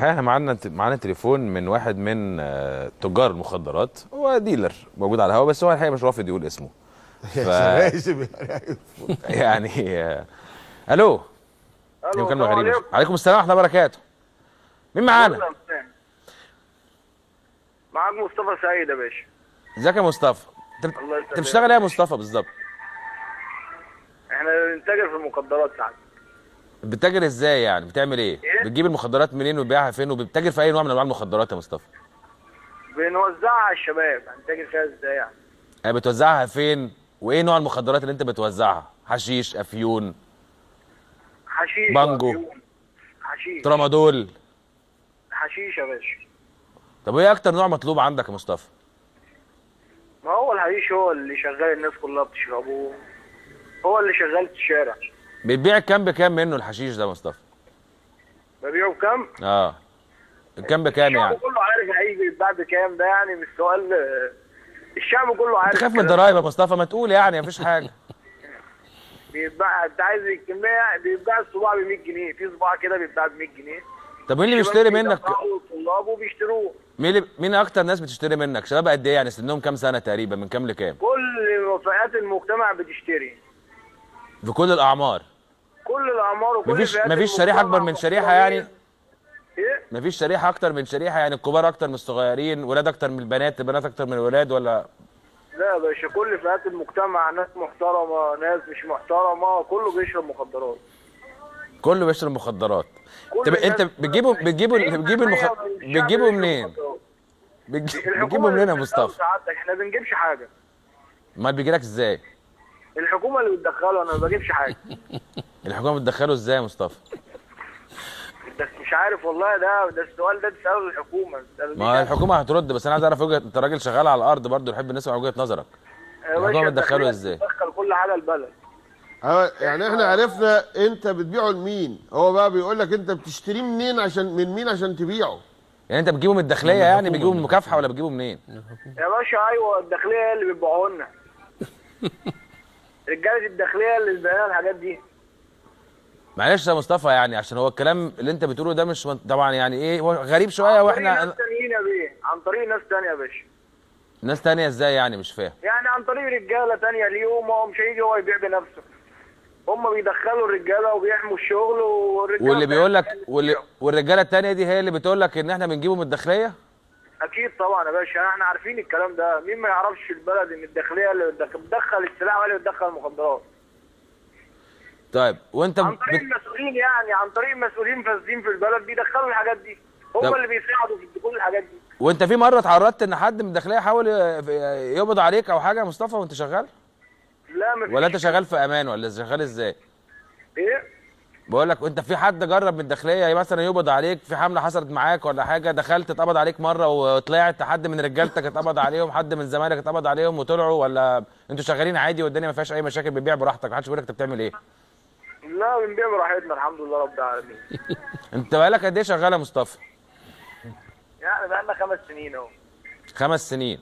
احنا معانا تليفون من واحد من تجار المخدرات. هو ديلر موجود على الهواء، بس هو الحقيقه مش رافض يقول اسمه. لازم يعني الو. دي مكالمه غريبه. عليكم السلام ورحمه الله وبركاته. مين معانا؟ معاك مصطفى سعيد يا باشا. ازيك يا مصطفى؟ انت بتشتغل ايه يا مصطفى بالظبط؟ احنا بنتاجر في المخدرات ساعات. بتتاجر ازاي يعني؟ بتعمل ايه؟ بتجيب المخدرات منين وبتبيعها فين؟ وبتتاجر في اي نوع من انواع المخدرات يا مصطفى؟ بنوزعها على الشباب. هنتاجر فيها ازاي يعني؟ بتوزعها فين؟ وايه نوع المخدرات اللي انت بتوزعها؟ حشيش، افيون، حشيش، بانجو، حشيش، ترامادول؟ حشيش يا باشا. طب وايه اكتر نوع مطلوب عندك يا مصطفى؟ ما هو الحشيش هو اللي شغال، الناس كلها بتشربه، هو اللي شغال في الشارع. بتبيع كام بكام منه الحشيش ده يا مصطفى؟ ببيعه بكام؟ كام بكام يعني؟ الشعب كله عارف هيجي بيتباع بكام، ده يعني مش سؤال. الشعب كله عارف. انت خايف من الضرايب يا مصطفى؟ ما تقول يعني مفيش حاجه. بيتباع، انت عايز الكميه، بيتباع الصباع ب 100 جنيه، في صباع كده بيتباع ب 100 جنيه. طب مين اللي بيشتري منك؟ الطلاب وبيشتروه. مين اكتر ناس بتشتري منك؟ شباب قد ايه يعني؟ سنهم كام سنه تقريبا؟ من كام لكام؟ كل فئات المجتمع بتشتري. في كل الاعمار؟ كل الاعمار وكل مفيش شريحه اكبر من شريحه يعني؟ ايه؟ مفيش شريحه اكتر من شريحه يعني؟ الكبار اكتر من الصغيرين؟ ولاد اكتر من البنات؟ البنات اكتر من الولاد ولا؟ لا يا باشا، كل فئات المجتمع، ناس محترمه، ناس مش محترمه، كله بيشرب مخدرات. كله بيشرب مخدرات. طب انت بتجيبه منين؟ بتجيبه منين يا مصطفى؟ احنا ما بنجيبش حاجه. امال بيجي لك ازاي؟ الحكومه اللي بتدخله، انا ما بجيبش حاجه. الحكومه بتدخله ازاي يا مصطفى؟ بس مش عارف والله، ده السؤال ده تساله للحكومه. ما الحكومه هترد، بس انا عايز اعرف انت راجل شغال على الارض برضه، نحب نسمع وجهه نظرك. الحكومه بتدخله ازاي؟ بتدخل كل حاجه البلد. يعني احنا عرفنا انت بتبيعه لمين، هو بقى بيقول لك انت بتشتريه منين، من مين عشان تبيعه؟ يعني انت بتجيبه من الداخليه يعني؟ بتجيبه من المكافحه ولا بتجيبه منين؟ يا باشا ايوه، الداخليه هي اللي بتبيعوه لنا. رجاله الداخليه اللي بتبيعوا الحاجات دي. معلش يا مصطفى، يعني عشان هو الكلام اللي انت بتقوله ده مش طبعا يعني ايه، غريب شويه. واحنا عن طريق ناس تانيين يا بيه، عن طريق ناس تانيه يا باشا. ناس تانيه ازاي يعني؟ مش فاهم. يعني عن طريق رجاله تانيه ليهم، هو مش هيجي هو يبيع بنفسه. هم بيدخلوا الرجاله وبيحموا الشغل، والرجاله واللي بيقول لك والرجاله التانيه دي هي اللي بتقول لك ان احنا بنجيبه من الداخليه؟ اكيد طبعا يا باشا، احنا عارفين الكلام ده. مين ما يعرفش في البلد ان الداخليه اللي بتدخل السلاح ولا بتدخل المخدرات؟ طيب وانت عن طريق المسؤولين، يعني عن طريق المسؤولين فاسدين في البلد بيدخلوا الحاجات دي، هم اللي بيساعدوا في دخول الحاجات دي. وانت في مره اتعرضت ان حد من الداخليه حاول يقبض عليك او حاجه يا مصطفى وانت شغال؟ لا مفيش. ولا انت شغال في امان ولا شغال ازاي؟ ايه؟ بقول لك، انت في حد جرب من الداخليه مثلا يقبض عليك في حمله حصلت معاك ولا حاجه؟ دخلت اتقبض عليك مره وطلعت؟ حد من رجالتك اتقبض عليهم؟ حد من زمايلك اتقبض عليهم وطلعوا؟ ولا انتوا شغالين عادي والدنيا ما فيهاش اي مشاكل، بتبيع براحتك محدش بيقول لك انت بتعمل ايه؟ لا بنبيع براحتنا الحمد لله رب العالمين. انت بقالك قد ايه شغال يا مصطفى؟ يعني بقالنا 5 سنين اهو. 5 سنين.